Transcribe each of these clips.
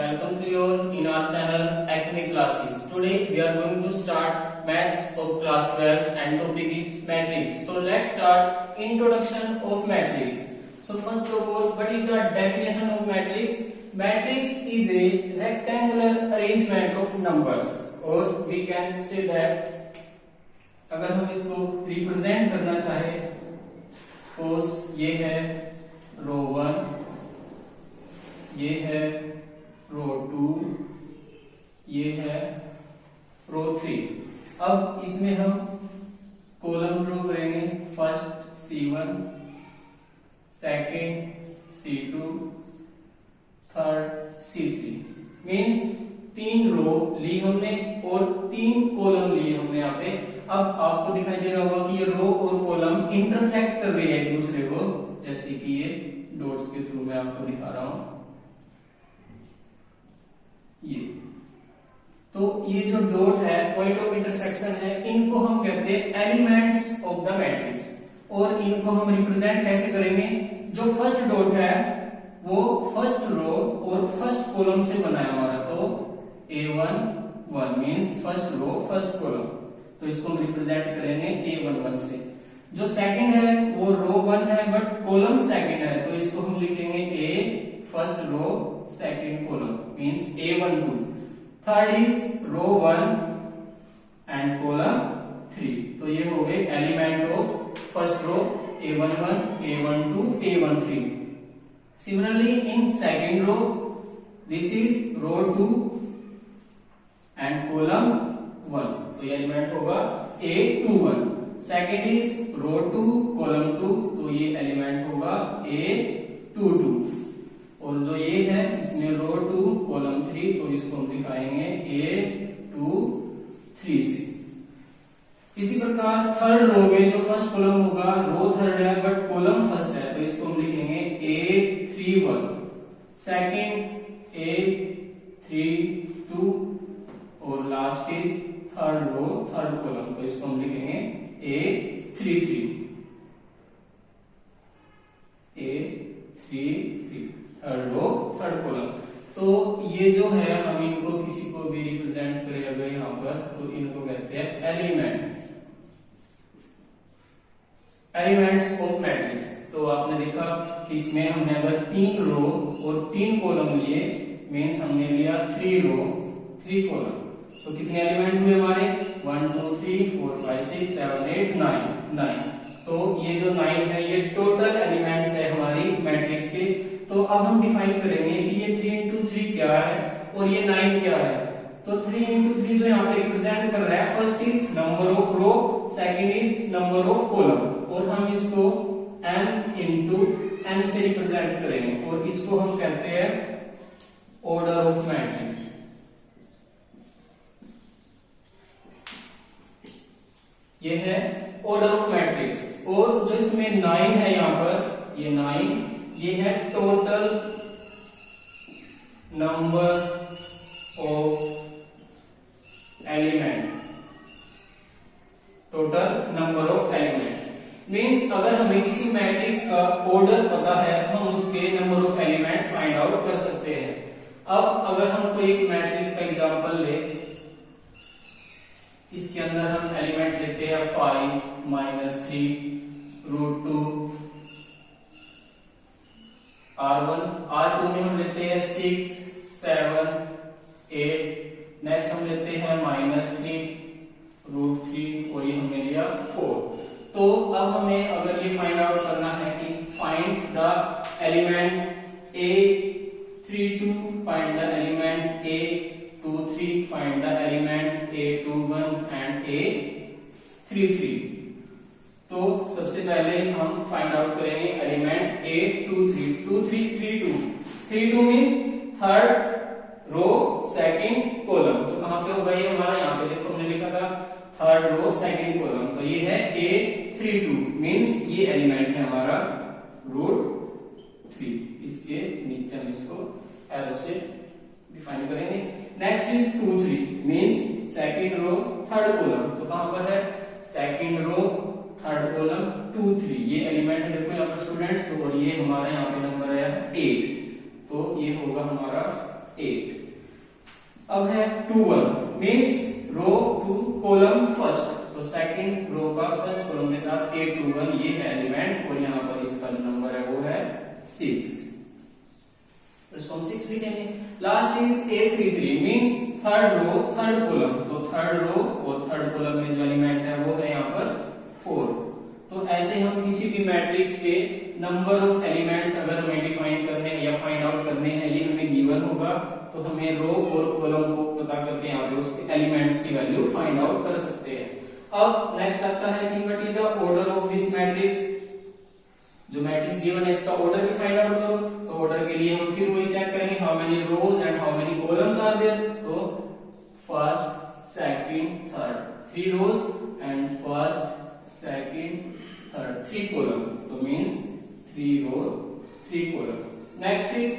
welcome to you all in our channel Acme Classes. Today we are going to start maths of class 12 and topic is matrix. So let's start introduction of matrix. So first of all, what is the definition of matrix? Matrix is a rectangular arrangement of numbers, or we can say that अगर हम इसको represent करना चाहे, suppose ये है रो 1, ये है रो 2, ये है रो 3। अब इसमें हम कॉलम ड्रॉ करेंगे। First C1, second C2, third C3। Means 3 रो ली हमने और 3 कॉलम लिए हमने यहाँ पे। अब आपको दिखाई दे रहा होगा कि ये रो और कॉलम इंटरसेक्ट कर रही है एक दूसरे को, जैसे कि ये डॉट्स के थ्रू मैं आपको दिखा रहा हूं। ये तो ये जो डॉट है, पॉइंट ऑफ इंटरसेक्शन है, इनको हम कहते हैं एलिमेंट्स ऑफ द मैट्रिक्स। और इनको हम रिप्रेजेंट कैसे करेंगे? जो फर्स्ट डॉट है वो फर्स्ट रो और फर्स्ट कॉलम से बना है हमारा, तो A1 1 means first row first column, तो इसको हम रिप्रेजेंट करेंगे A11 से। जो सेकंड है वो रो 1 है बट कॉलम सेकंड है, तो इसको हम लिखेंगे A first row second column means A12। Third is row 1 and column 3, तो ये हो गए element of first row A11, A12, A13। Similarly in second row this is row 2 and column 1, तो ये एलिमेंट होगा A21। Second is row 2 column 2, तो ये element होगा A22। और जो ये है इसमें रो 2 कॉलम 3, तो इसको हम दिखाएंगे A23 से। इसी प्रकार थर्ड रो में जो फर्स्ट कॉलम होगा, रो थर्ड है बट कॉलम फर्स्ट है, तो इसको हम लिखेंगे A31। सेकेंड A32 और last is third row third column, तो इसको हम लिखेंगे A33 third row third column. तो ये जो है हम इनको किसी को भी रिप्रेजेंट करें अगर यहाँ पर, तो इनको कहते हैं एलिमेंट्स ऑफ मैट्रिक्स। तो आपने देखा कि इसमें हमने अगर 3 रो और 3 कॉलम लिए, मीन्स हमने लिया 3 रो 3 कॉलम, तो कितने एलिमेंट हुए हमारे? 1 2 3 4 5 6 7 8 9। तो ये जो 9 है ये टोटल एलिमेंट्स है हमारी मैट्रिक्स के। तो अब हम डिफाइन करेंगे कि ये 3 into 3 क्या है और ये 9 क्या है। तो 3 into 3 जो यहाँ पे रिप्रेजेंट कर रहा है, first is number of row, second is number of column, और हम इसको m into n से रिप्रेजेंट करेंगे, और इसको हम कहते हैं ऑर्डर ऑफ मैट्रिक्स। ये है ऑर्डर ऑफ मैट्रिक्स। और जो इसमें 9 है यहाँ पर, ये 9 ये है total number of element, total number of elements. Means अगर हमें किसी मैट्रिक्स का ऑर्डर पता है तो हम उसके number of elements find out कर सकते हैं। अब अगर हम कोई एक मैट्रिक्स का एग्जांपल ले, इसके अंदर हम एलिमेंट लेते हैं 5 -3 √2 R1, R2 में हम लेते हैं 6 7 8, नेक्स्ट हम लेते हैं -3 √3 और ये हमने लिया 4। तो अब हमें अगर ये फाइंड आउट करना है कि find the element A32, find the element A23, find the element A21 and A33। तो सबसे पहले हम फाइंड आउट करेंगे element A23। 32 means third row second column, तो कहां पे होगा ये हमारा? यहाँ पे देखो हमने लिखा था थर्ड रो सेकंड कॉलम, तो ये है A32 मींस ये एलिमेंट है हमारा √3। इसके नीचे हम इसको एरो से डिफाइन करेंगे। Next is 2 3 means second row third column, तो कहां पर है? सेकंड रो थर्ड कॉलम 2 3, ये एलिमेंट है देखो यहाँ पर स्टूडेंट्स। तो और ये हमारा यहाँ पे नंबर है 8, तो ये होगा हमारा 8। 2 1 means row two column first, तो सेकंड रो का फर्स्ट कॉलम के साथ 8 2 1 ये है एलिमेंट, और यहाँ पर इसका जो नंबर है वो है 6, तो इसको हम 6 लिखेंगे। Last is A33 means third row third column, तो थर्ड रो और थर्ड कॉलम में जो एलिमेंट है वो है यहाँ पर 4। तो ऐसे हम किसी भी मैट्रिक्स के नंबर ऑफ एलिमेंट्स अगर हमें डिफाइन करने हैं या फाइंड आउट करने हैं, ये हमें गिवन होगा, तो हमें रो और कॉलम को पता करके यहाँ पे उसके एलिमेंट्स की वैल्यू फाइंड आउट कर सकते हैं। अब नेक्स्ट आता है कि what is the order of this matrix, जो मैट्रिक्स गिवन है इसका ऑर्डर भी फाइंड आउट करो। तो ऑर्डर के लिए हम फिर वही चेक करेंगे, how many rows and how many columns are there, तो first second third, 3 rows and first second third, 3 column, तो means 3 row 3 column. Next is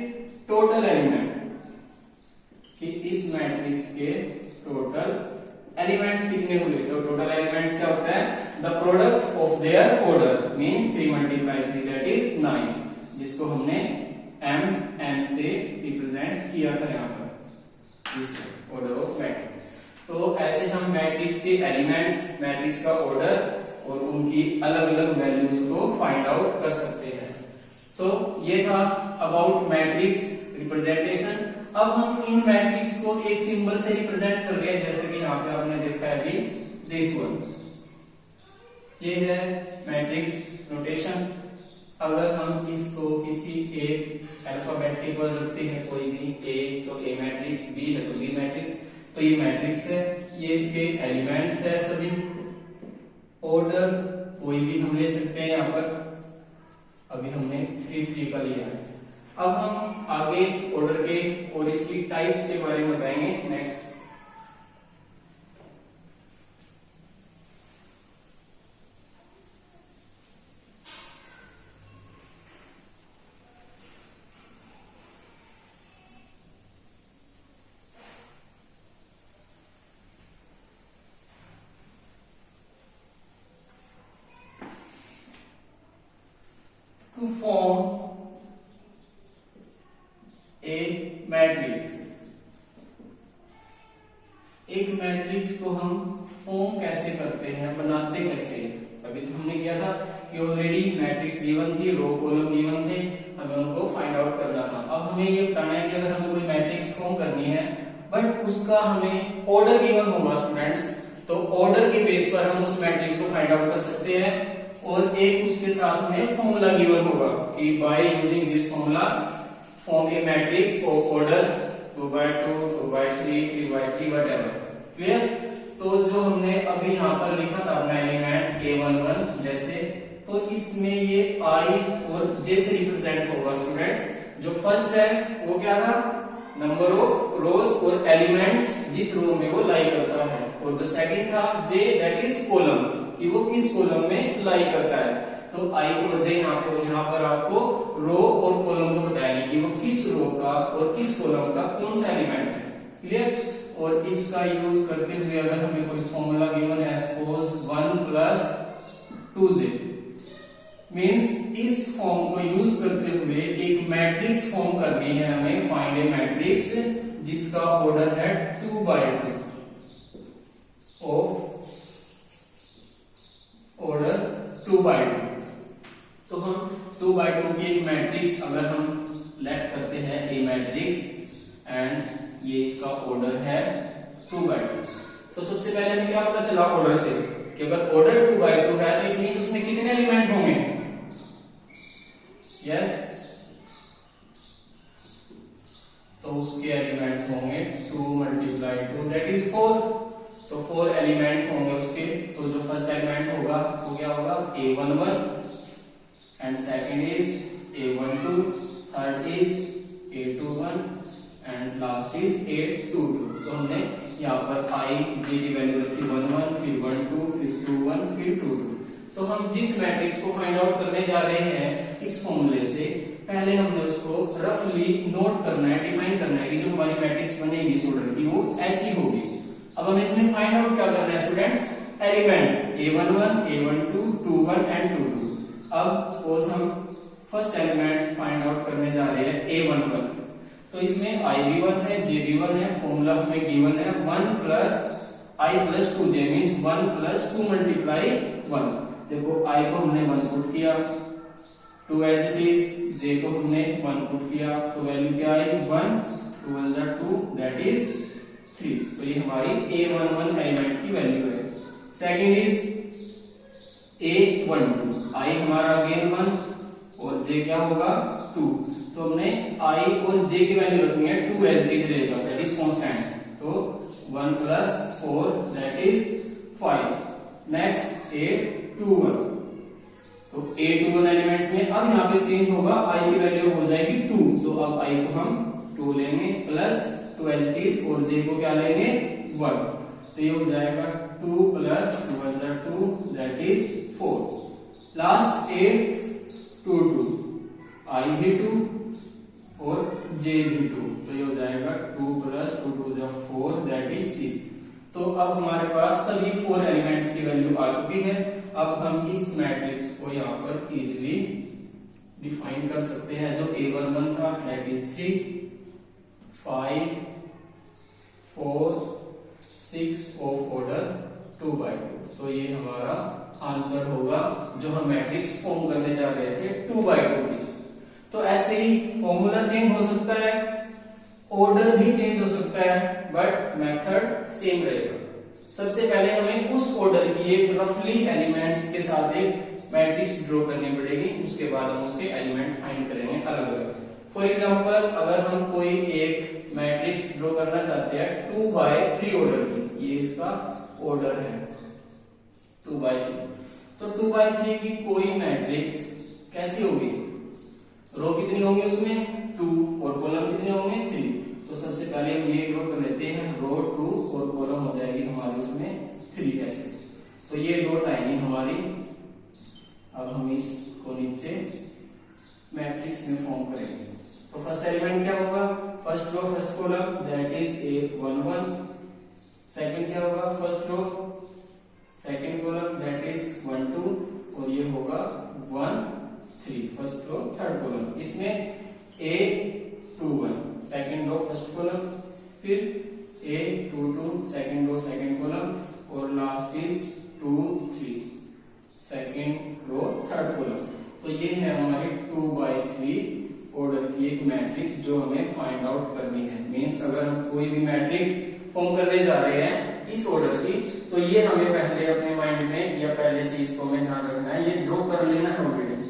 total element, कि इस मैट्रिक्स के टोटल एलिमेंट्स कितने हुए, तो टोटल एलिमेंट्स क्या होता है, the product of their order means 3 × 3 that is 9, जिसको हमने m से रिप्रेजेंट किया था यहाँ पर इस ऑर्डर ऑफ मैट्रिक्स। तो ऐसे हम मैट्रिक्स के एलिमेंट्स, मैट्रिक्स का ऑर्डर और उनकी अलग अलग वैल्यूज को फाइंड आउट कर सकते हैं। तो ये था अबाउट मैट्रिक्स रिप्रेजेंटेशन। अब हम इन मैट्रिक्स को एक सिंबल से रिप्रेजेंट कर रहे हैं, जैसे कि यहाँ पे आपने देखा है अभी दिस वन, ये है मैट्रिक्स नोटेशन। अगर हम इसको किसी एक अल्फाबेट के ऊपर रखते हैं, कोई भी ए तो ए मैट्रिक्स, बी है तो बी मैट्रिक्स, तो ये मैट्रिक्स है, ये इसके एलिमेंट्स है सभी। ऑर्डर कोई भी हम ले सकते हैं यहाँ पर, अभी हमने 3 3 का लिया है। अब हम आगे ऑर्डर के और इसकी टाइप्स के बारे में बताएंगे next. To form a matrix, एक मैट्रिक्स को हम फॉर्म कैसे करते हैं, बनाते कैसे। अभी तो हमने किया था कि ऑलरेडी मैट्रिक्स गिवन थी, रो कॉलम गिवन थे, हमें उनको फाइंड आउट करना था। अब हमें ये बताना है कि अगर हमें कोई मैट्रिक्स फॉर्म करनी है बट उसका हमें ऑर्डर गिवन होगा स्टूडेंट्स, तो ऑर्डर के बेस पर हम उस मैट्रिक्स को फाइंड आउट कर सकते हैं। और एक उसके साथ में फॉर्मूला गिवन होगा कि by using this formula form A matrix of order 2x2 2x3 3x3 whatever. Clear. तो जो हमने अभी यहाँ पर लिखा था अपना एलिमेंट a11 जैसे, तो इसमें ये i और j से रिप्रेजेंट होगा स्टूडेंट्स। जो फर्स्ट है वो क्या था, नंबर ऑफ रोज और एलिमेंट जिस रो में वो लाई करता है, और जो सेकंड था j दैट इज कॉलम, कि वो किस कॉलम में लाई करता है। तो i और j यहाँ पर आपको रो और कॉलम को बताएंगे कि वो किस रो का और किस कॉलम का कौन सा एलिमेंट है। क्लियर। और इसका यूज करते हुए अगर हमें कोई फॉर्मूला गिवन है, सपोज 1 + 2j, मींस इस फॉर्म को यूज करते हुए एक मैट्रिक्स फॉर्म करनी है हमें, फाइंड ए मैट्रिक्स जिसका ऑर्डर है 2x2 ऑफ ऑर्डर 2x2। तो हम 2x2 की एक मैट्रिक्स अगर हम लेट करते हैं ए मैट्रिक्स एंड ये इसका ऑर्डर है 2x2, तो सबसे पहले हमें क्या पता चला ऑर्डर से कि अगर ऑर्डर 2x2 है तो इट मींस उसमें कितने एलिमेंट होंगे। यस, तो उसके एलिमेंट होंगे 2 × 2 दैट इज 4, तो 4 एलिमेंट होंगे उसके। तो जो फर्स्ट एलिमेंट होगा वो क्या होगा, a11 and second is a12, third is a21 and last is a22। तो हमने यहाँ पर i j की वैल्यू रखी 11, फिर 12, फिर 21, फिर 22। तो हम जिस मैट्रिक्स को फाइंड आउट करने जा रहे हैं इस फॉर्मूले से, पहले हमने उसको रफली नोट करना है, डिफाइन करना है कि जो हमारी मैट्रिक्स बनेगी इस ऑर्डर की वो ऐसी होगी। अब हम इसमें फाइंड आउट क्या करना है students, element a11 a12 21 and 22। अब सपोज हम फर्स्ट एलिमेंट फाइंड आउट करने जा रहे हैं a11, तो इसमें आई भी 1 है, जे भी 1 है, फॉर्मूला हमें गिवन है 1 प्लस आई प्लस 2 जे मीन्स 1 प्लस 2 मल्टीप्लाई 1। देखो आई को हमने 1 पुट किया, 2 एज इट इज, जे को हमने 1 पुट किया, तो वैल्यू क्या आई 1, 2 * 2 दैट इज 3। तो ये हमारी A11 एलिमेंट की वैल्यू है। सेकंड इज A12, आई हमारा अगेन 1 और जे क्या होगा 2। तो हमने आई और जे की वैल्यू रखनी है 2 एज इट रहेगा, दैट इज कांस्टेंट। तो 1 plus 4 that is 5। Next A21, तो A21 एलिमेंट्स में अब यहाँ पे चेंज होगा, आई की वैल्यू हो जाएगी 2, तो अब आई को हम 2 लेंगे प्लस 2 एज इट इज और जे को क्या लेंगे 1। तो ये हो जाएगा 2 plus 2 * 2 that is 4। Last A22, आई भी 2 और जे भी 2, तो ये हो जाएगा 2 प्लस 2 * 2 = 4 दैट इज 6। तो अब हमारे पास सभी 4 एलिमेंट्स की वैल्यू आ चुकी है। अब हम इस मैट्रिक्स को यहाँ पर इजीली डिफाइन कर सकते हैं। जो A11 था दैट इज 3, 5, 4, 6 ऑफ ऑर्डर 2/2। तो ये हमारा आंसर होगा जो हम मैट्रिक्स फॉर्म करने जा रहे थे 2/2 की। तो ऐसे ही फॉर्मूला चेंज हो सकता है, ऑर्डर भी चेंज हो सकता है, बट मेथड सेम रहेगा। सबसे पहले हमें उस ऑर्डर की एक रफली एलिमेंट्स के साथ एक मैट्रिक्स ड्रॉ करनी पड़ेगी, उसके बाद हम उसके एलिमेंट फाइंड करेंगे अलग अलग। फॉर एग्जांपल अगर हम कोई एक मैट्रिक्स ड्रॉ करना चाहते हैं 2/3 ऑर्डर की, ये इसका ऑर्डर है 2/3, तो 2/3 की कोई मैट्रिक्स कैसी होगी, रो कितनी होंगी उसमें 2 और कॉलम कितने होंगे 3। तो सबसे पहले हम ये ड्रॉ कर लेते हैं, रो 2 और कॉलम हो जाएगी हमारी उसमें 3 ऐसे। तो ये डॉट आएंगी हमारी। अब हम इसको नीचे मैट्रिक्स में फॉर्म करेंगे। तो फर्स्ट एलिमेंट क्या होगा, first row first column that is A11। Second क्या होगा, first row second column that is 1 2 और ये होगा 1 3 फर्स्ट रो थर्ड कॉलम। इसमें A21 second row first column, फिर A22 second row second column और last is 2 3 second row third column. तो ये है हमारी 2/3 ऑर्डर की एक मैट्रिक्स जो हमें फाइंड आउट करनी है। मींस अगर हम कोई भी मैट्रिक्स फॉर्म करने जा रहे हैं इस ऑर्डर की, तो ये हमें पहले अपने माइंड में या पहले से इसको हमें ध्यान रखना है, ये ड्रॉ कर लेना है ऑलरेडी।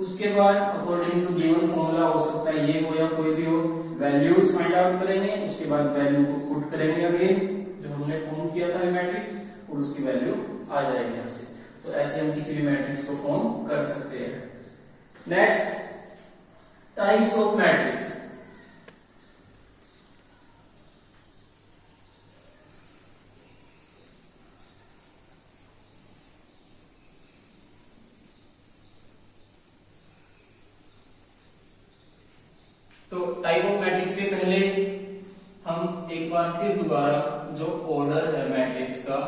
उसके बाद अकॉर्डिंग टू गिवन फॉर्मूला हो सकता है ये हो या कोई भी हो, वैल्यूज फाइंड आउट करेंगे, उसके बाद वैल्यू को पुट करेंगे अगेन जो हमने फॉर्म किया था मैट्रिक्स, और उसकी वैल्यू आ जाएगी यहाँ से। तो ऐसे हम किसी भी मैट्रिक्स को फॉर्म कर सकते हैं। Next, types of matrix. तो टाइप ऑफ मैट्रिक्स से पहले हम एक बार फिर दोबारा जो ऑर्डर है मैट्रिक्स का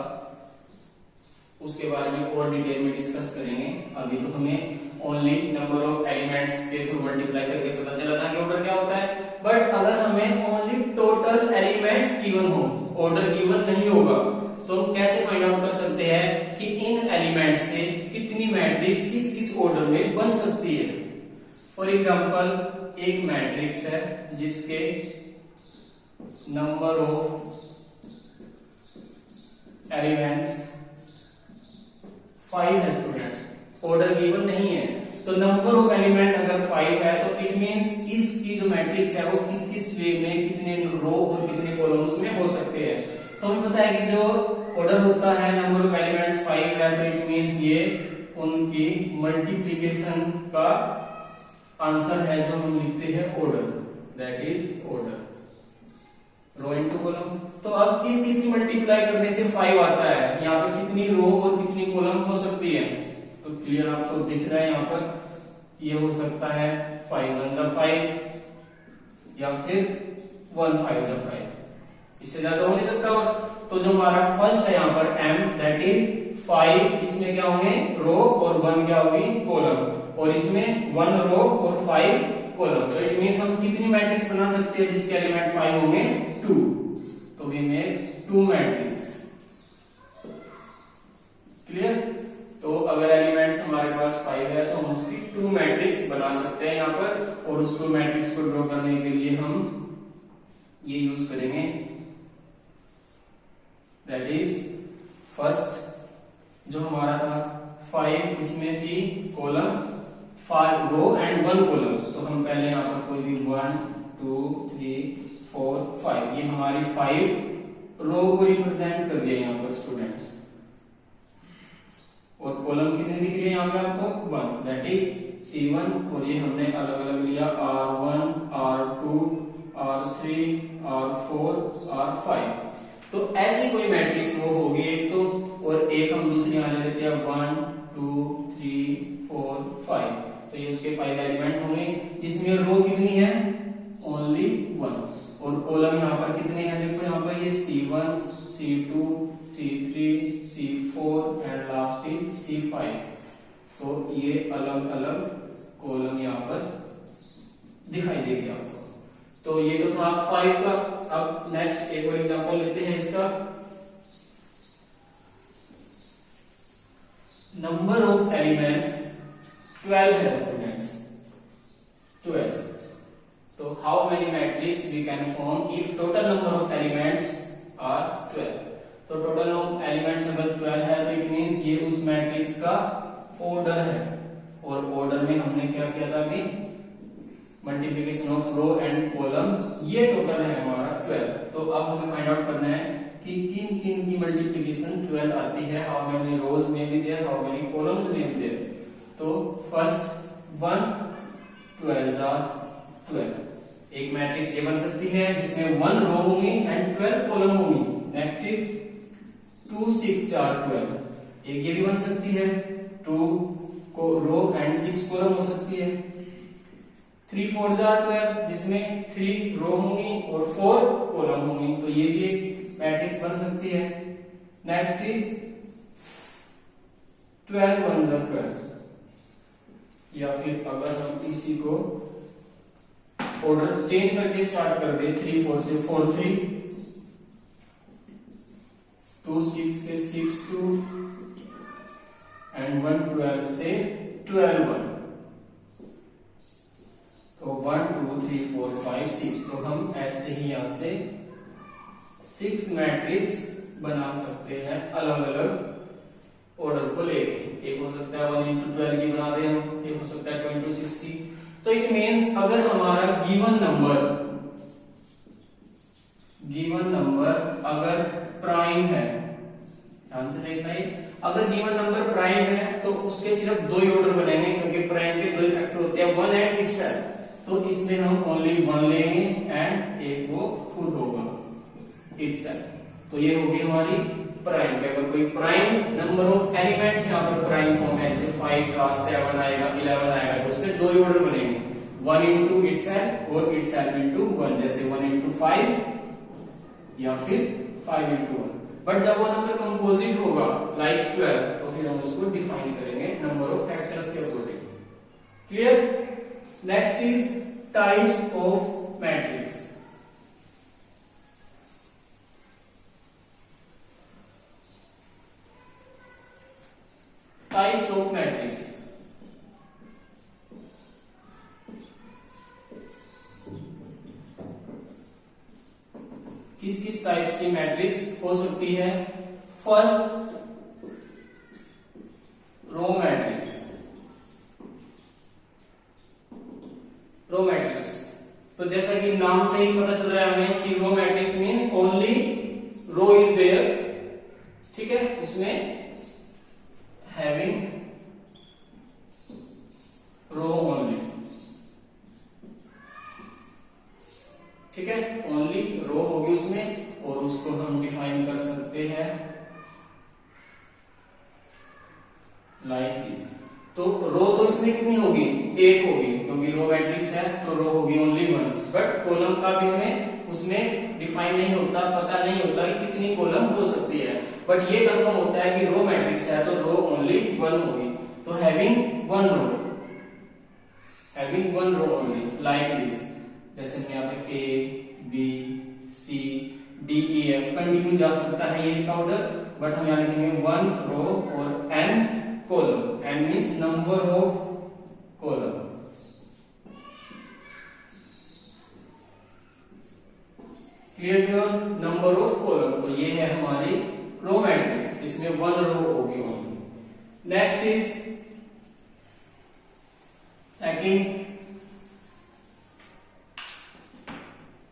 उसके बारे में और डिटेल में डिस्कस करेंगे। अभी तो हमें ओनली नंबर ऑफ एलिमेंट्स के थ्रू मल्टीप्लाई करके पता चला था कि ऑर्डर क्या होता है, बट अगर हमें ओनली टोटल एलिमेंट्स गिवन हो, ऑर्डर गिवन नहीं होगा, तो हम कैसे फाइंड आउट कर सकते हैं कि इन एलिमेंट से कितनी मैट्रिक्स किस किस ऑर्डर में बन सकती है। फॉर एग्जाम्पल एक मैट्रिक्स है जिसके नंबर ऑफ एलिमेंट्स 5 है स्टूडेंट्स, ऑर्डर गिवन नहीं है, तो नंबर ऑफ एलिमेंट अगर 5 है तो इट मींस इसकी जो मैट्रिक्स है वो किस किस वे में कितने रो और कितने कॉलम्स में हो सकते हैं। तो हमें पता है कि जो ऑर्डर होता है नंबर ऑफ एलिमेंट्स 5 है, तो इट मींस ये उनकी मल्टीप्लीकेशन का आंसर है जो हम लिखते हैं order, that is order row into column. तो अब किस किस की मल्टीप्लाई करने से 5 आता है, यहाँ पे कितनी रो और कितनी कॉलम हो सकती है, तो क्लियर आपको दिख रहा है यहाँ पर। ये हो सकता है 5 1 * 5 या फिर 1 5 * 5, इससे ज्यादा हो नहीं सकता। तो जो हमारा फर्स्ट है यहाँ पर m दैट इज 5, इसमें क्या होंगे रो और 1 क्या होगी कॉलम, और इसमें 1 रो और 5 कॉलम। तो इट मींस हम कितनी मैट्रिक्स बना सकते हैं जिसके एलिमेंट 5 होंगे? 2। तो वी मेक 2 मैट्रिक्स। क्लियर? तो अगर एलिमेंट्स हमारे पास 5 है तो हम उसकी 2 मैट्रिक्स बना सकते हैं यहाँ पर। और उस 2 मैट्रिक्स को ड्रॉ करने के लिए हम ये यूज करेंगे, दैट इज फर्स्ट जो हमारा था 5, इसमें थी कॉलम 5 रो एंड 1 कॉलम। तो हम पहले यहाँ पर कोई भी 1 2 3 4 5, ये हमारी 5 रो को रिप्रेजेंट कर दिया यहाँ पर स्टूडेंट्स। और कॉलम कितने दिख रही है यहाँ पे आपको? 1, दैट इज C1। और ये हमने अलग अलग लिया R1 R2 R3 R4 R5। तो ऐसी कोई मैट्रिक्स वो होगी एक तो, और एक हम दूसरी यहाँ ले लेते हैं 1 2 3 4 5। तो ये उसके 5 एलिमेंट होंगे जिसमें रो कितनी है? ओनली 1। और कॉलम यहाँ पर कितने हैं? देखो यहाँ पर ये C1 C2 C3 C4 and last is C5। तो ये अलग अलग कॉलम यहाँ पर दिखाई देगी आपको। तो ये तो था 5 का। अब नेक्स्ट एक और एग्जांपल लेते हैं इसका। नंबर ऑफ एलिमेंट्स 12 है स्टूडेंट्स, 12। तो how many matrix we can form if total number of elements are 12? तो टोटल एलिमेंट्स अगर 12 है तो इट मींस ये उस मैट्रिक्स का ऑर्डर है। और ऑर्डर में हमने क्या किया था कि multiplication of row and column, ये टोटल है हमारा 12। तो अब हमें फाइंड आउट करना है कि किन किन की मल्टीप्लिकेशन 12 आती है, हाउ मेनी रोज में भी देयर, हाउ मेनी कॉलम्स में भी देयर। तो फर्स्ट 1 12s आर 12, एक मैट्रिक्स ये बन सकती है जिसमें 1 रो होंगी एंड 12 कॉलम होंगी। नेक्स्ट इज 2 6 आर 12, एक ये भी बन सकती है, 2 रो एंड 6 कॉलम हो सकती है। 3 4s आर 12, जिसमें 3 रो होंगी और 4 कॉलम होंगी। तो ये भी एक मैट्रिक्स बन सकती है। नेक्स्ट इज 12 1s आर 12, या फिर अगर हम इसी को ऑर्डर चेंज करके स्टार्ट कर दे, 3 4 से 4 3, 2 6 से 6 2 एंड 1 12 से 12 1। तो 1 2 3 4 5 6, तो हम ऐसे ही यहां से 6 मैट्रिक्स बना सकते हैं अलग अलग ऑर्डर को लेके। एक हो सकता है 1 into 12 की बना दे हम, एक हो सकता है 2 into 6 की। तो इट मींस अगर हमारा गिवन नंबर अगर प्राइम है, ध्यान से देखना है, अगर गिवन नंबर प्राइम है तो उसके सिर्फ 2 ही ऑर्डर बनेंगे, क्योंकि प्राइम के 2 ही फैक्टर होते हैं, 1 एंड इटसेल्फ। तो इसमें हम ओनली 1 लेंगे एंड एक वो खुद होगा इटसेल्फ। तो ये होगी हमारी प्राइम। अगर कोई प्राइम नंबर ऑफ एलिमेंट्स यहाँ पर प्राइम फॉर्म है, जैसे 5 का 7 आएगा 11 आएगा, तो उसके 2 ही ऑर्डर बनेंगे, 1 into इटसेल्फ और इटसेल्फ into 1, जैसे 1 into 5 या फिर 5 into 1। बट जब वो नंबर कंपोजिट होगा लाइक 12, तो फिर हम उसको डिफाइन करेंगे नंबर ऑफ फैक्टर्स के according. Clear? Next is types of matrix. Types of matrix, किस किस टाइप्स की मैट्रिक्स हो सकती है? First row matrix. Row matrix, तो जैसा कि नाम से ही पता चल रहा है हमें कि row matrix means only row is there, ठीक है, उसमें हैविंग रो ओनली, ठीक है, ओनली रो होगी उसमें, और उसको हम डिफाइन कर सकते हैं लाइक दिस। तो रो तो इसमें कितनी होगी? 1 होगी, क्योंकि रो मैट्रिक्स है तो रो होगी ओनली 1। बट कॉलम का भी हमें उसमें डिफाइन नहीं होता, पता नहीं होता कि कितनी कॉलम हो सकती है, बट ये कंफर्म होता है कि रो मैट्रिक्स है तो रो ओनली 1 होगी। तो having 1 row, having one row only like this. जैसे मैं यहाँ पे A B C D E F continue जा सकता है ये इसका ऑर्डर, बट हम यहाँ लिखेंगे वन रो और N column. N means number of column. Clear your number of column. तो ये है हमारी रो मैट्रिक्स जिसमें वन रो होगी only. Next is second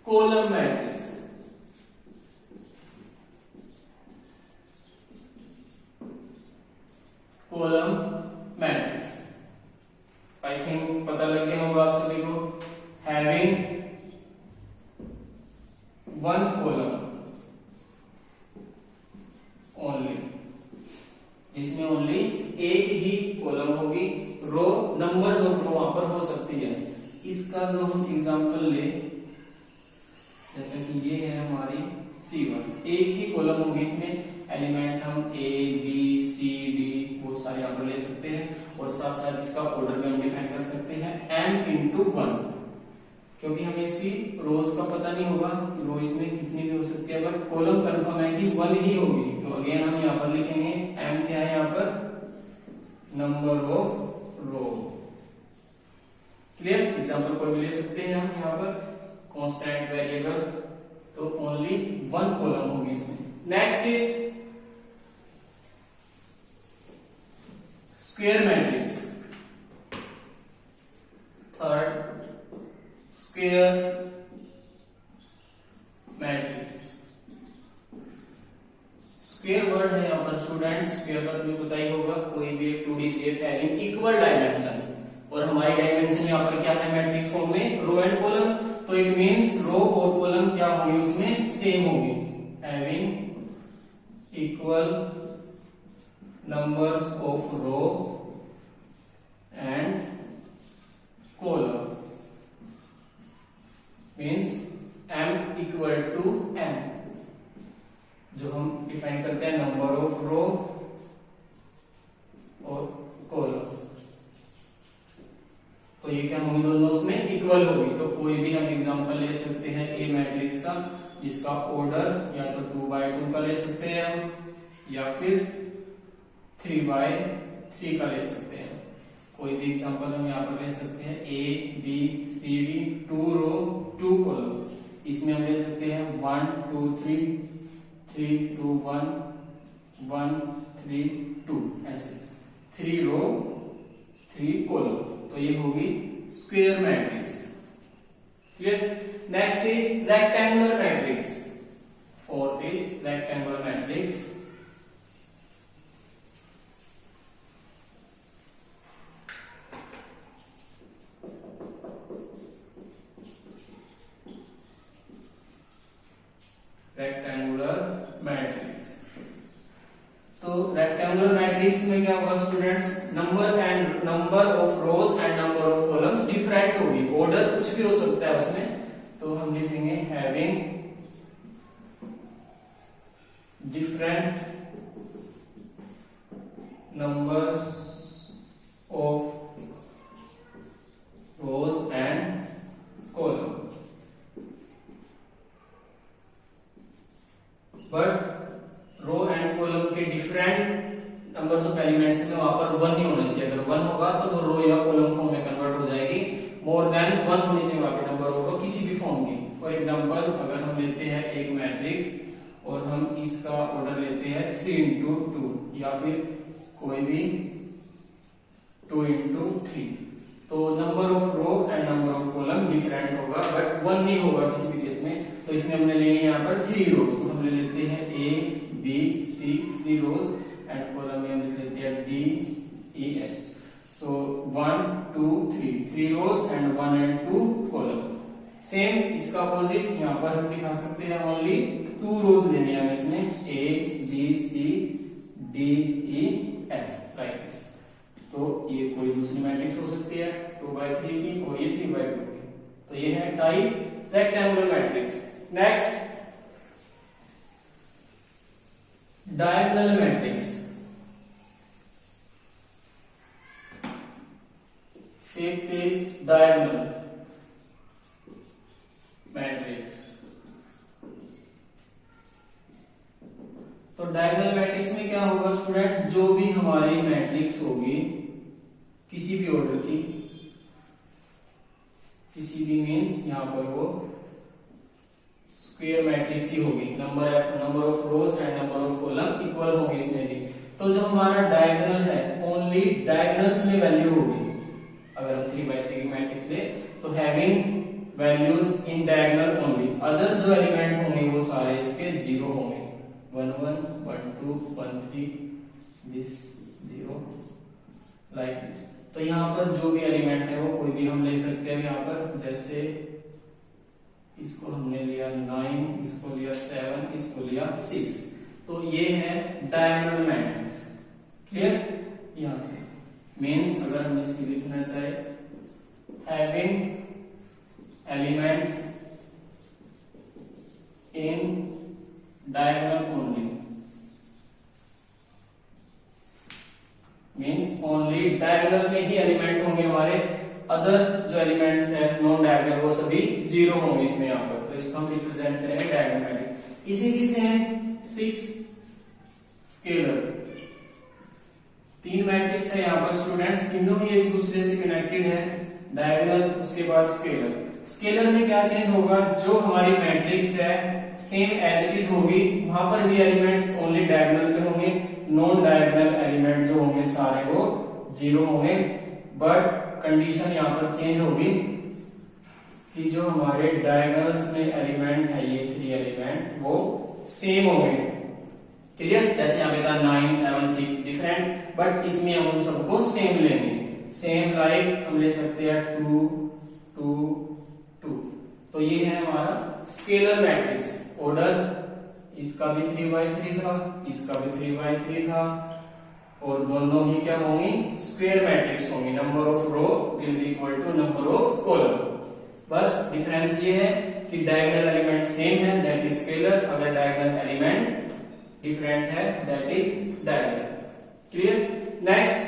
column matrix. Column matrix I think पता लग गया होगा आप सभी को। हैविंग वन कॉलम ओनली, जिसमें ओनली एक ही कॉलम होगी। रो नंबर्स ऑफ रो वहां पर हो सकती है। इसका जो हम एग्जांपल ले, जैसे कि ये है हमारी C1, एक ही कॉलम होगी, इसमें एलिमेंट हम A B C D वो सारे यहाँ पर ले सकते हैं और साथ साथ इसका ऑर्डर भी हम डिफाइन कर सकते हैं m into 1, क्योंकि हमें इसकी रोज का पता नहीं होगा रो इसमें कितनी भी हो सकती है, बट कॉलम कंफर्म है कि 1 ही होगी। तो अगेन हम यहाँ पर लिखेंगे m क्या है यहाँ पर, number of row. Clear. Example कोई भी ले सकते हैं हम यहाँ पर, कांस्टेंट वेरिएबल, तो ओनली वन कॉलम होगी इसमें। Next is square matrix. Third square matrix. Square word है यहाँ पर स्टूडेंट्स, स्क्वायर का तुम्हें पता ही होगा, कोई भी एक 2D shape having equal dimension, और हमारी डायमेंशन यहाँ पर क्या है मैट्रिक्स फॉर्म में, रो एंड कॉलम। तो इट मींस रो और कॉलम क्या होगी उसमें, सेम होगी, having equal numbers of row and column, means m equal to m, जो हम डिफाइन करते हैं नंबर ऑफ रो और कॉलम। तो ये क्या होंगी दोनों उसमें इक्वल होगी। तो कोई भी हम एग्जांपल ले सकते हैं ए मैट्रिक्स का, जिसका ऑर्डर या तो 2x2 का ले सकते हैं हम, या फिर 3x3 का ले सकते हैं। कोई भी एग्जांपल हम यहाँ पर ले सकते हैं A B C D 2 row 2 column. इसमें हम ले सकते हैं 1 2 3 3 2 1 1 3 2, ऐसे 3 रो 3 कॉलम। तो ये होगी square matrix. Clear. Next is rectangular matrix. Fourth is rectangular matrix. Rectangular matrix. तो रेक्टेंगुलर मैट्रिक्स में क्या होगा students, number of rows and number of columns different होगी, ऑर्डर कुछ भी हो सकता है उसमें। तो हम लिखेंगे having different number of rows and column, but row and column के डिफरेंट नंबर्स ऑफ एलिमेंट्स में वहां पर 1 नहीं होना चाहिए। अगर 1 होगा तो वो रो या कॉलम फॉर्म में कन्वर्ट हो जाएगी। मोर देन 1 होनी चाहिए वहां पे नंबर ऑफ रो किसी भी फॉर्म की। फॉर एग्जांपल अगर हम लेते हैं एक मैट्रिक्स और हम इसका ऑर्डर लेते हैं 3 into 2, या फिर कोई भी 2 into 3, तो number of row and number of column different होगा, बट 1 नहीं होगा किसी भी केस में। तो इसमें हमने लेनी है यहाँ पर 3 रोज, तो हम ले लेते हैं A B C 3 rows, and column में हम लिख लेते हैं D E F. So 1 2 3 rows and 1 and 2 column. Same इसका अपोजिट यहाँ पर हम दिखा सकते हैं, ओनली 2 रोज लेने हैं इसमें, A B C D E F, like this. तो ये कोई दूसरी मैट्रिक्स हो सकती है 2x3 की, और ये 3x2 की। तो ये है type rectangular matrix. Next diagonal matrix. Fifth is diagonal matrix. तो डायगोनल मैट्रिक्स में क्या होगा स्टूडेंट्स, जो भी हमारी मैट्रिक्स होगी किसी भी ऑर्डर की, किसी भी मींस यहां पर वो स्क्वायर मैट्रिक्स ही होगी, number of rows and number of column equal होगी इसमें भी। तो जो हमारा डायगोनल है ओनली डायगोनल्स में वैल्यू होगी। अगर हम 3x3 की मैट्रिक्स ले तो having values in diagonal only, other जो एलिमेंट होंगे वो सारे इसके जीरो होंगे, 1 1 1 2 1 3 दिस 0 लाइक दिस। तो यहाँ पर जो भी एलिमेंट है वो कोई भी हम ले सकते हैं। यहाँ पर जैसे इसको हमने लिया 9, इसको लिया 7, इसको लिया 6, तो ये है डायगोनल मैट्रिक्स। क्लियर? यहां से मींस अगर हम इसकी लिखना चाहे having elements in diagonal only, means only diagonal में ही एलिमेंट होंगे हमारे, अदर जो एलिमेंट्स है नॉन डायगोनल वो सभी जीरो होंगे इसमें यहाँ पर। तो इसको हम रिप्रेजेंट करेंगे डायगोनल मैट्रिक्स। इसी की सेम 6 स्केलर, 3 मैट्रिक्स है यहाँ पर स्टूडेंट्स, तीनों ही एक दूसरे से कनेक्टेड है, डायगोनल उसके बाद स्केलर। स्केलर में क्या चेंज होगा, जो हमारी मैट्रिक्स है सेम एज इट इज होगी, वहां पर भी एलिमेंट्स ओनली डायगोनल पे होंगे, नॉन डायगोनल एलिमेंट जो होंगे सारे वो जीरो होंगे। बट कंडीशन यहाँ पर चेंज होगी कि जो हमारे डायगोनल्स में एलिमेंट है ये 3 एलिमेंट वो सेम होंगे। क्लियर? जैसे यहाँ पे था 9 7 6 डिफरेंट, बट इसमें हम उन सबको सेम लेंगे। सेम लाइक हम ले सकते हैं 2 2 2। तो ये है हमारा स्केलर मैट्रिक्स। ऑर्डर इसका भी 3x3 था, इसका भी 3x3 था, और दोनों ही क्या होंगी, स्क्वायर मैट्रिक्स होंगी। Number of row will be equal to number of column. बस डिफरेंस ये है कि डायगोनल एलिमेंट सेम है, दैट इज स्केलर, अगर डायगोनल एलिमेंट डिफरेंट है that is diagonal. Clear? Next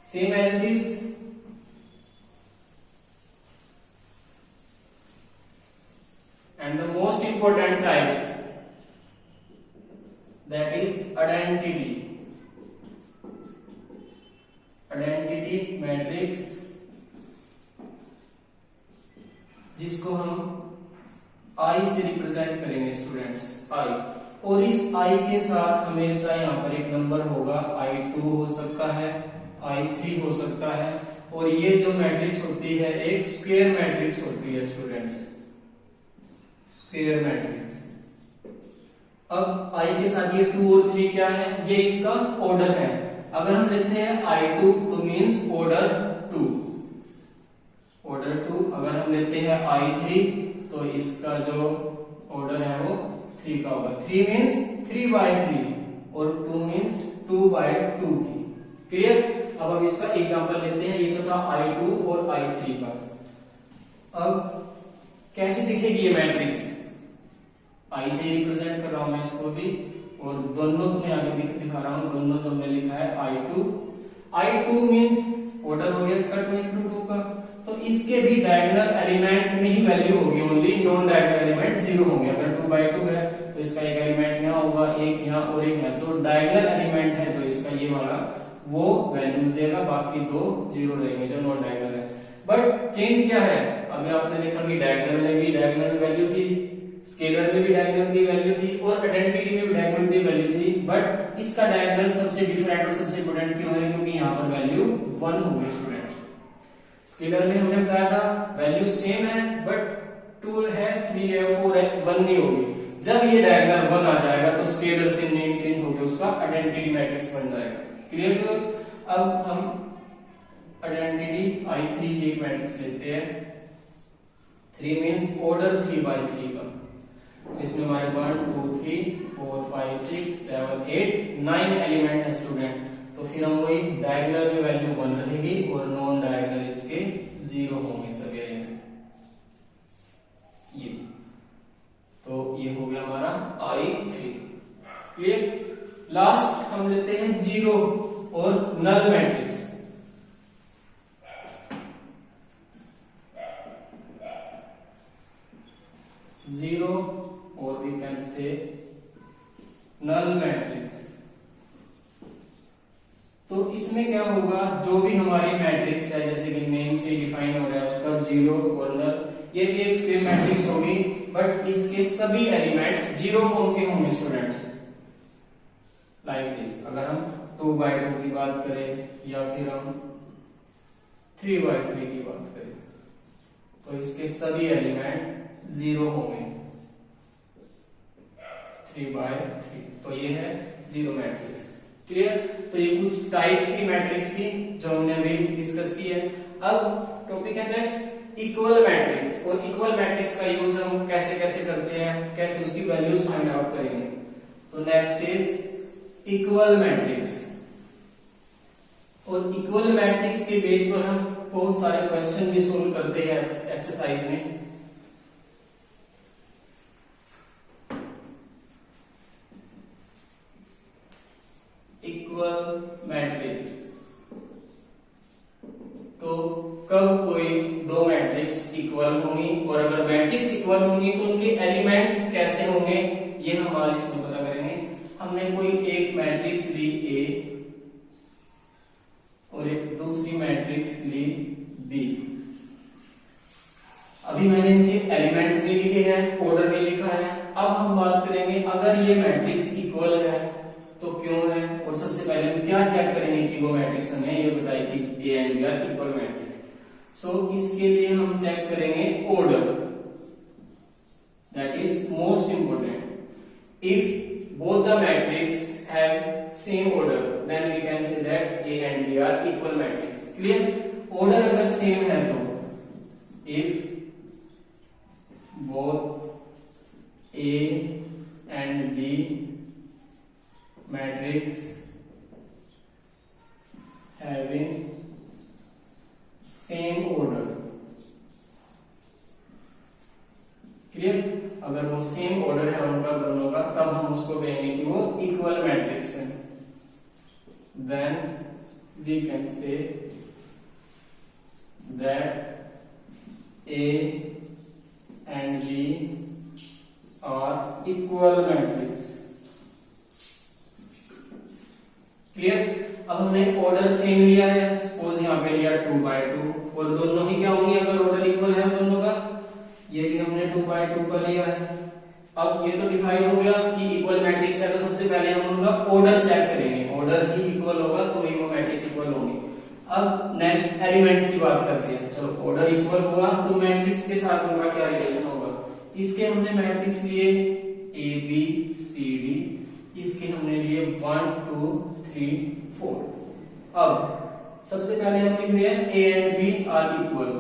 same as it is and the most important type that is identity. Identity matrix, जिसको हम आई से रिप्रेजेंट करेंगे स्टूडेंट्स, आई। और इस आई के साथ हमेशा यहाँ पर एक नंबर होगा, I2 हो सकता है, I3 हो सकता है, और ये जो मैट्रिक्स होती है एक स्क्वायर मैट्रिक्स होती है स्टूडेंट्स, स्क्वायर मैट्रिक्स। अब आई के साथ ये 2 और 3 क्या है, ये इसका ऑर्डर है। अगर हम लेते हैं I2 तो मींस ऑर्डर 2, ऑर्डर 2। अगर हम लेते हैं I3 तो इसका जो ऑर्डर है वो 3 का होगा। 3 मींस 3/3 और 2 मींस 2/2 की। क्लियर? अब हम इसका एग्जांपल लेते हैं, ये तो था I2 और I3 का। अब कैसे दिखेगी ये मैट्रिक्स, आई से रिप्रेजेंट कर रहा हूं मैं इसको भी, और दोनों तुम्हें आगे दिखा रहा हूं, दोनों जो हमने लिखा है I2 मींस ऑर्डर हो गया इसका 2 into 2 का, तो इसके भी डायगोनल एलिमेंट में ही वैल्यू होगी, only non diagonal element zero होंगे। अगर 2/2 है तो इसका एक एलिमेंट यहाँ होगा, एक यहाँ और एक यहाँ, तो डायगोनल एलिमेंट है जो इसका ये वाला वो वैल्यूज देगा, बाकी 2 जीरो रहेंगे जो नॉन डायगोनल है। बट चेंज क्या है, अभी आपने देखा कि डायगोनल में भी डायगोनल वैल्यू थी, स्केलर में भी डायगोनल की वैल्यू थी, और आइडेंटिटी में भी डायगोनल की वैल्यू थी। बट इसका डायगोनल सबसे डिफरेंट और सबसे इंपोर्टेंट क्यों है, क्योंकि यहाँ पर वैल्यू 1 होगी स्टूडेंट। स्केलर में हमने बताया था वैल्यू सेम है, बट 2 है, 3 है, 4 है, 1 नहीं होगी। जब ये डायगोनल 1 आ जाएगा तो स्केलर से नेम चेंज होकर उसका आइडेंटिटी मैट्रिक्स बन जाएगा। क्लियर? तो अब हम आइडेंटिटी I3 की एक मैट्रिक्स लेते हैं। 3 मींस ऑर्डर 3/3 का, इसमें हमारे 1 2 3 4 5 6 7 8 9 एलिमेंट है स्टूडेंट। तो फिर हम वही डायगोनल में वैल्यू 1 रहेगी और नॉन डायगोनल इसके 0 होंगे सभी एलिमेंट। ये तो ये हो गया हमारा I3। क्लियर? लास्ट हम लेते हैं 0 और नल मैट्रिक्स। क्या होगा, जो भी हमारी मैट्रिक्स है जैसे कि नेम से डिफाइन हो रहा है उसका जीरो और नल, ये भी एक स्क्वायर मैट्रिक्स होगी, बट इसके सभी एलिमेंट्स जीरो फॉर्म के होंगे स्टूडेंट्स, लाइक दिस। अगर हम 2/2 की बात करें या फिर हम 3/3 की बात करें तो इसके सभी एलिमेंट जीरो होंगे, 3/3। तो ये है जीरो मैट्रिक्स। क्लियर? तो ये कुछ टाइप्स की मैट्रिक्स की जो हमने अभी डिस्कस की है। अब टॉपिक है नेक्स्ट इक्वल मैट्रिक्स, और इक्वल मैट्रिक्स का यूज हम कैसे कैसे करते हैं, कैसे उसकी वैल्यूज फाइंड आउट करेंगे। तो नेक्स्ट इज इक्वल मैट्रिक्स, और इक्वल मैट्रिक्स के बेस पर हम बहुत सारे क्वेश्चन भी सोल्व करते हैं एक्सरसाइज में। इक्वल मैट्रिक्स, तो कब कोई दो मैट्रिक्स इक्वल होंगी, और अगर मैट्रिक्स इक्वल होंगी तो उनके एलिमेंट्स कैसे होंगे, ये हम आज इसमें पता करेंगे। हमने कोई एक मैट्रिक्स ली ए और एक दूसरी मैट्रिक्स ली बी। अभी मैंने इनके एलिमेंट्स नहीं लिखे हैं, ऑर्डर नहीं लिखा है। अब हम बात करेंगे अगर ये मैट्रिक्स इक्वल है तो क्यों है, और सबसे पहले हम क्या चेक करेंगे कि वो मैट्रिक्स हमें ये बताए कि A and B are equal matrix. So इसके लिए हम चेक करेंगे order, that is most important. If both the matrix have same order then we can say that A and B are equal matrix. Clear? Order अगर same है तो इफ both A and B matrix having same order, clear? अगर वो same order है उनका दोनों का, तब हम उसको कहेंगे कि वो इक्वल मैट्रिक्स है। Then we can say that A and B are equal matrix। Clear? अब हमने ऑर्डर सेम लिया है, सपोज यहाँ पे लिया 2/2, और दोनों ही क्या होंगी अगर ऑर्डर इक्वल है दोनों का, ये भी हमने 2/2 का लिया है। अब ये तो डिफाइन हो गया कि इक्वल मैट्रिक्स है, तो सबसे पहले हम उनका ऑर्डर चेक करेंगे, ऑर्डर ही इक्वल होगा तो ही वो मैट्रिक्स इक्वल होंगी। अब नेक्स्ट एलिमेंट्स की बात करते हैं। चलो ऑर्डर इक्वल हुआ तो मैट्रिक्स के साथ उनका क्या रिलेशन होगा। इसके हमने मैट्रिक्स लिए ए बी सी डी, इसके हमने लिए 1 2 3 4। अब सबसे पहले हम लिख रहे हैं A and B are equal,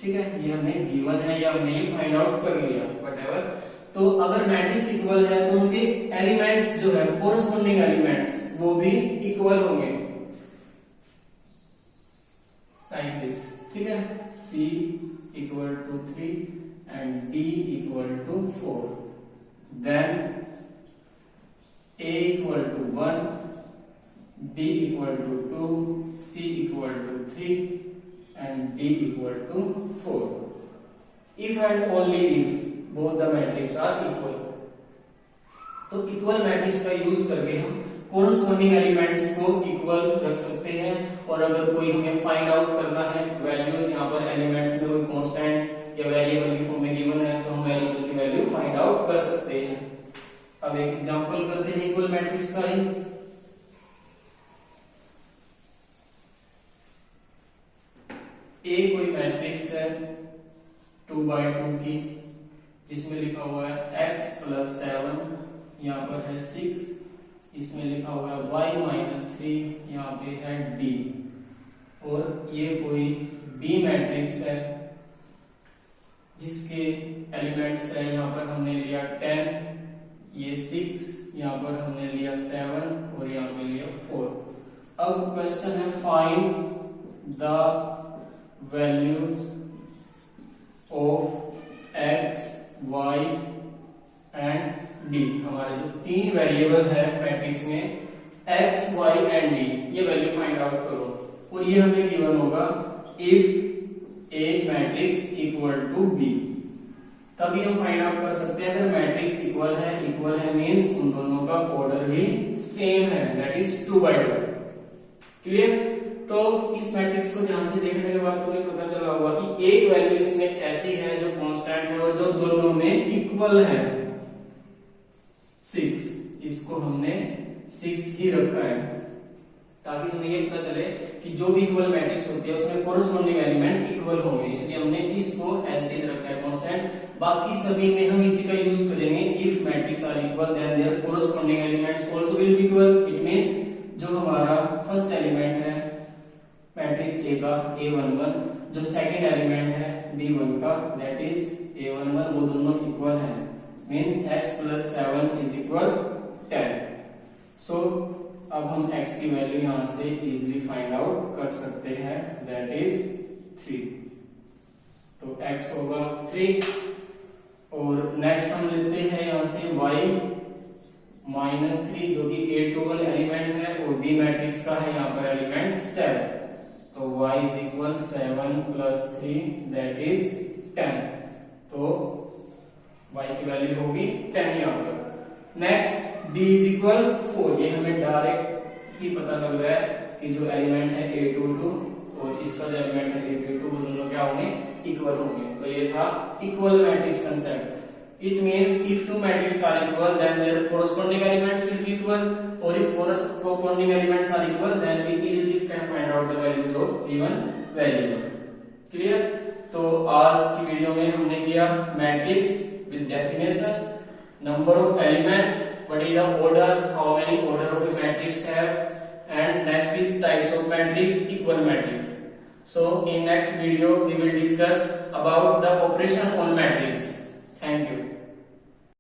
ठीक है, ये हमने गिवन है या हमने फाइंड आउट कर लिया व्हाटएवर। तो अगर मैट्रिक्स इक्वल है तो उनके एलिमेंट्स जो है कोरस्पोंडिंग एलिमेंट्स वो भी इक्वल होंगे, लाइक दिस, ठीक है। C equal to 3 and D equal to 4, then A equal to 1, B equal to 2, C equal to 3 and D equal to 4, if and only if both the matrices are equal। तो equal matrix का use करके हम corresponding elements को equal रख सकते हैं, और अगर कोई हमें फाइंड आउट करना है वैल्यूज, यहाँ पर एलिमेंट्स में कोई कांस्टेंट या वेरिएबल की फॉर्म में गिवन है तो हम वेरिएबल की वैल्यू फाइंड आउट कर सकते हैं। अब एक एग्जांपल करते हैं इक्वल मैट्रिक्स का ही। ए कोई मैट्रिक्स है 2/2 की, जिसमें लिखा हुआ है x + 7, यहाँ पर है 6, इसमें लिखा हुआ है y - 3, यहाँ पे है d, और ये कोई b मैट्रिक्स है जिसके एलिमेंट्स है, यहाँ पर हमने लिया 10, ये 6, यहाँ पर हमने लिया 7 और यहाँ पे लिया 4। अब क्वेश्चन है find the values of x, y and d। हमारे जो तीन वेरिएबल है मैट्रिक्स में x, y एंड d, ये वैल्यू फाइंड आउट करो, और ये हमें गिवन होगा if A matrix equal to B। तभी हम फाइंड आउट कर सकते हैं अगर मैट्रिक्स इक्वल है मींस उन दोनों का ऑर्डर भी सेम है, दैट इज 2/2। क्लियर? तो इस मैट्रिक्स को ध्यान से देखने के बाद तुम्हें पता चला होगा कि एक वैल्यू इसमें ऐसी है जो कांस्टेंट है और जो दोनों में इक्वल है 6। इसको हमने 6 ही रखा है ताकि तुम्हें ये पता चले कि जो भी इक्वल मैट्रिक्स होती है उसमें कोरस्पॉन्डिंग एलिमेंट इक्वल होंगे, इसलिए हमने इसको एज इट इज रखा है कांस्टेंट। बाकी सभी में हम इसी का यूज करेंगे। If matrix are equal then their corresponding elements also will be equal. It means जो हमारा फर्स्ट एलिमेंट है मैट्रिक्स ए का A11, जो सेकंड एलिमेंट है B1 का दैट इज A11, वो दोनों इक्वल है। Means x + 7 = 10। सो अब हम x की वैल्यू यहां से इजीली फाइंड आउट कर सकते हैं दैट इज 3। तो x होगा 3 और नेक्स्ट हम लेते हैं यहां से y -3 जो कि A21 एलिमेंट है और B मैट्रिक्स का है यहां पर एलिमेंट 7। तो y = 7 + 3 दैट इज 10। तो y की वैल्यू होगी 10 यहां पर। Next d = 4। ये हमें डायरेक्ट ही पता लग रहा है कि जो एलिमेंट है A22 और इसका जो एलिमेंट है A22 वो दोनों क्या होंगे, इक्वल होंगे। तो ये था equal matrix concept. It means if two matrices are equal then their corresponding elements will be equal, or if corresponding elements are equal then we easily can find out the values of given variable. Clear? तो आज की video में हमने किया matrix with definition, number of element, what is the order, how many order of a matrix have, and next is types of matrix, equal matrix. So in next video we will discuss about the operation on matrix.